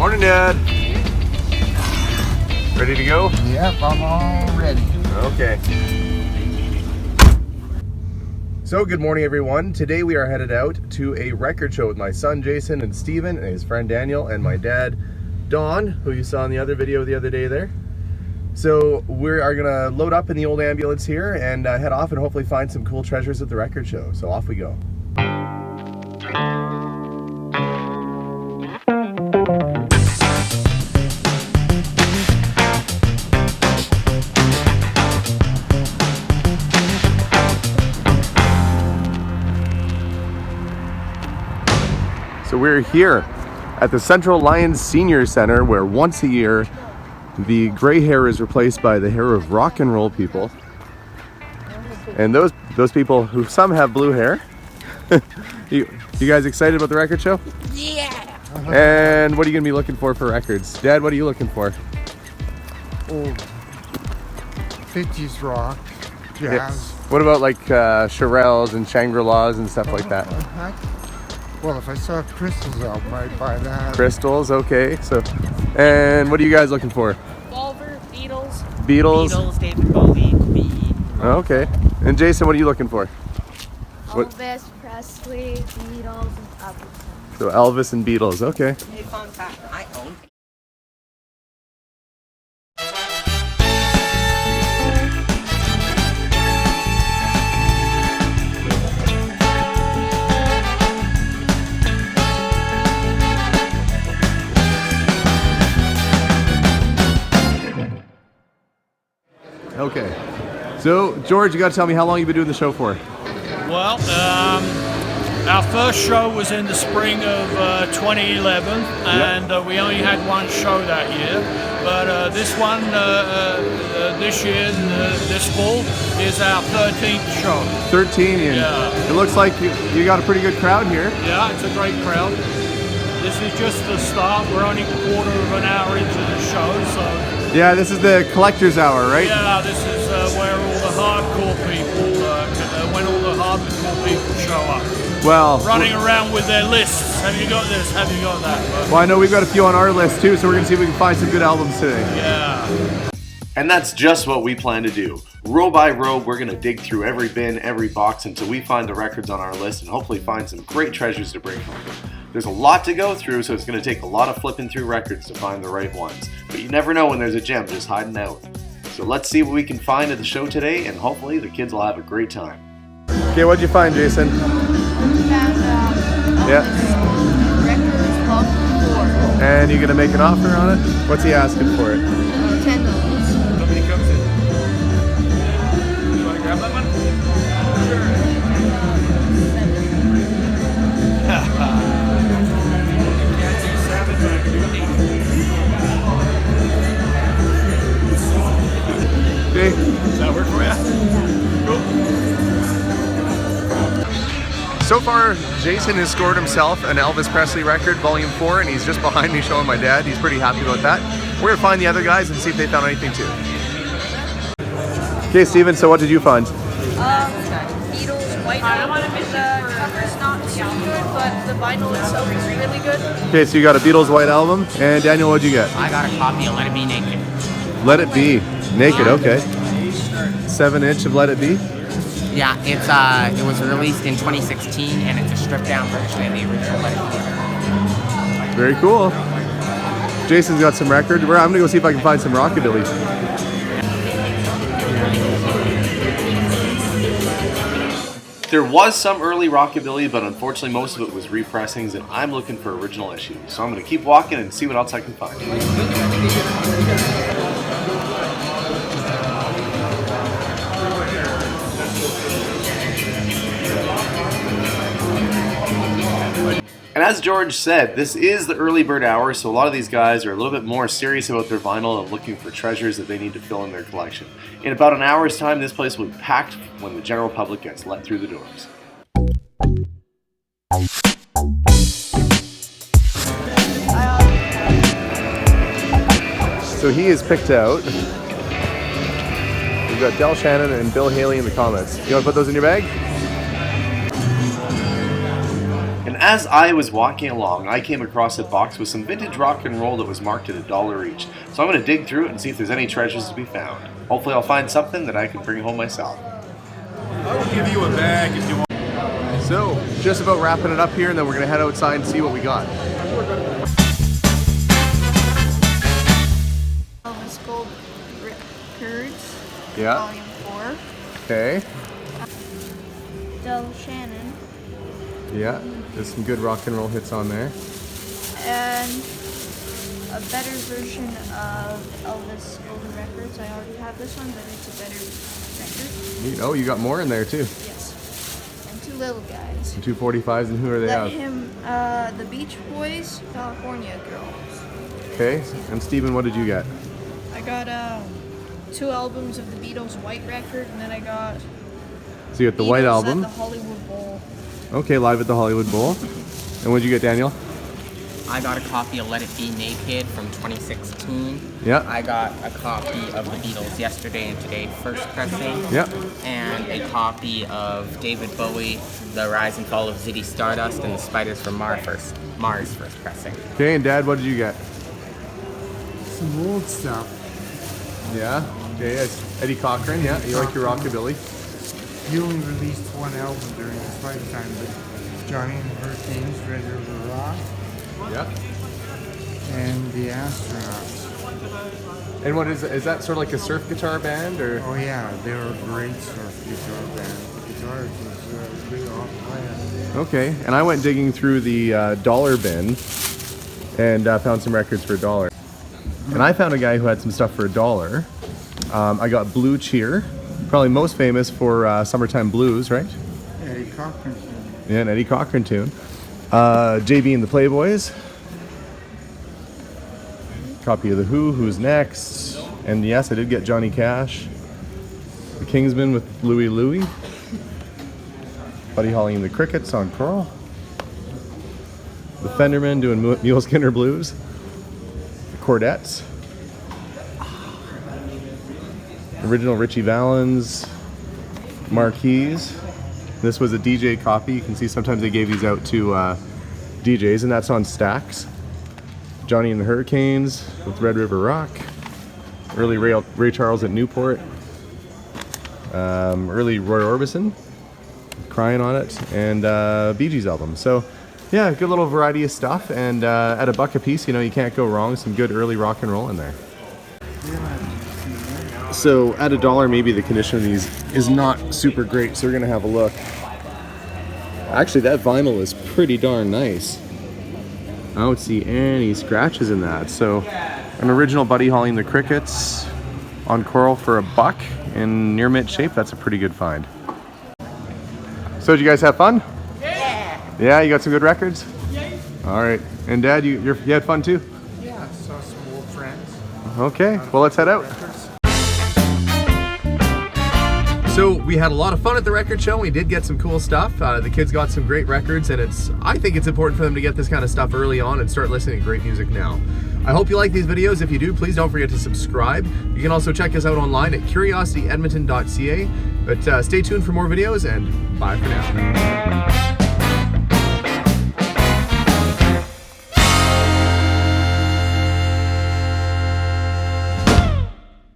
Morning, Dad. Ready to go? Yep, I'm all ready. Okay. So, good morning, everyone. Today we are headed out to a record show with my son, Jason, and Steven, and his friend, Daniel, and my dad, Don, who you saw in the other video the other day there. So, we are going to load up in the old ambulance here and head off and hopefully find some cool treasures at the record show. So, off we go. So we're here at the Central Lions Senior Center, where once a year the gray hair is replaced by the hair of rock and roll people. And those people who some have blue hair. you guys excited about the record show? Yeah! And what are you going to be looking for records? Dad, what are you looking for? Old 50s rock, jazz. Yeah. What about like Shirelles and Shangri-Las and stuff like that? Well, if I saw Crystal's album, I'd buy that. Crystals, okay. So, and what are you guys looking for? Volver, Beatles. Beatles, David Bowie, Queen. Okay. And Jason, what are you looking for? Elvis, Presley, Beatles, and Elvis. So Elvis and Beatles, okay. Hey, fun fact, I own. Okay. So, George, you got to tell me how long you've been doing the show for. Well, our first show was in the spring of 2011, and we only had one show that year. But this one, this year, this fall, is our 13th show. 13, and Yeah. it looks like you got a pretty good crowd here. Yeah, it's a great crowd. This is just the start. We're only a quarter of an hour into the show, so... Yeah, this is the collector's hour, right? Yeah, this is where all the hardcore people, when all the hardcore people show up. Well, Running around with their lists. Have you got this? Have you got that? But, well, I know we've got a few on our list too, so we're going to see if we can find some good albums today. yeah. And that's just what we plan to do. Row by row, we're going to dig through every bin, every box until we find the records on our list and hopefully find some great treasures to bring home. There's a lot to go through, so it's going to take a lot of flipping through records to find the right ones. But you never know when there's a gem just hiding out. So let's see what we can find at the show today, and hopefully the kids will have a great time. Okay, what'd you find, Jason? Yeah. Records Volume 4. And you going to make an offer on it? What's he asking for it? $10. Somebody comes in. You want to grab that one? Okay. Does that work for you? So far, Jason has scored himself an Elvis Presley record, Volume 4, and he's just behind me showing my dad. He's pretty happy about that. We're going to find the other guys and see if they found anything too. Okay, Steven, so what did you find? Beatles, White Album. The cover's not too good, but the vinyl itself is really good. Okay, so you got a Beatles White Album. And Daniel, what'd you get? I got a copy of Let It Be Naked. Let It Be. Naked, okay. 7-inch of Let It Be. Yeah, it was released in 2016, and it's a stripped down version of the original Let It Be. Very cool. Jason's got some record. I'm gonna go see if I can find some rockabilly. There was some early rockabilly, but unfortunately most of it was repressings, and I'm looking for original issues. So I'm going to keep walking and see what else I can find. And as George said, this is the early bird hour, so a lot of these guys are a little bit more serious about their vinyl and looking for treasures that they need to fill in their collection. In about an hour's time, this place will be packed when the general public gets let through the doors. So he is picked out. We've got Del Shannon and Bill Haley in the comments. You want to put those in your bag? And as I was walking along, I came across a box with some vintage rock and roll that was marked at $1 each. So I'm going to dig through it and see if there's any treasures to be found. Hopefully I'll find something that I can bring home myself. I will give you a bag if you want. So, just about wrapping it up here, and then we're gonna head outside and see what we got. Elvis Gold Records, Yeah. Volume 4. Okay. Del Shannon, Yeah. There's some good rock and roll hits on there. and a better version of Elvis Golden Records. I already have this one, but it's a better record. Neat. Oh, you got more in there too. Yes. And two little guys. Some 245s, and who are they Let out? him, the Beach Boys, California Girls. Okay. And Steven, what did you get? I got 2 albums of the Beatles White record, and then I got So you got the White Beatles Album. at the Hollywood Bowl. Okay, live at the Hollywood Bowl. And what did you get, Daniel? I got a copy of Let It Be Naked from 2016. Yeah. I got a copy of the Beatles Yesterday and Today first pressing. Yeah. And a copy of David Bowie, The Rise and Fall of Ziggy Stardust and the Spiders from Mars first pressing. Okay, and Dad, what did you get? Some old stuff. Yeah. Okay, it's Eddie Cochran. Yeah, you like your rockabilly. He only released one album during his lifetime, but Johnny and the Hurricanes, Red River Rock, Yeah. and the Astronauts. And what is that sort of like a surf guitar band, or? Oh yeah, they were a great surf guitar band. The guitarist was a big off player. Okay, and I went digging through the dollar bin and found some records for $1. And I found a guy who had some stuff for $1. I got Blue Cheer, probably most famous for Summertime Blues, right? Eddie Cochran. Yeah, an Eddie Cochran tune. JB and the Playboys. Copy of The Who, Who's Next. And yes, I did get Johnny Cash. The Kingsmen with Louie Louie. Buddy Holly and the Crickets on Coral. The Fendermen doing Mule Skinner Blues. The Chordettes. Original Richie Valens. Marquise. This was a DJ copy. You can see sometimes they gave these out to DJs, and that's on stacks. Johnny and the Hurricanes with Red River Rock. Early Ray Charles at Newport. Early Roy Orbison, Crying on it, and Bee Gees album. So yeah, good little variety of stuff, and at $1 a piece, you know, you can't go wrong. Some good early rock and roll in there. So at $1, maybe the condition of these is not super great, so we're gonna have a look. Actually, that vinyl is pretty darn nice. I don't see any scratches in that. So an original Buddy Holly and the Crickets on Coral for $1 in near mint shape. That's a pretty good find. So did you guys have fun? Yeah. Yeah, you got some good records? Yeah. All right. And Dad, you had fun too? Yeah, saw some old friends. Okay, well let's head out. So we had a lot of fun at the record show. We did get some cool stuff. The kids got some great records, and I think it's important for them to get this kind of stuff early on and start listening to great music now. I hope you like these videos. If you do, please don't forget to subscribe. You can also check us out online at curiosityedmonton.ca. But stay tuned for more videos, and bye for now.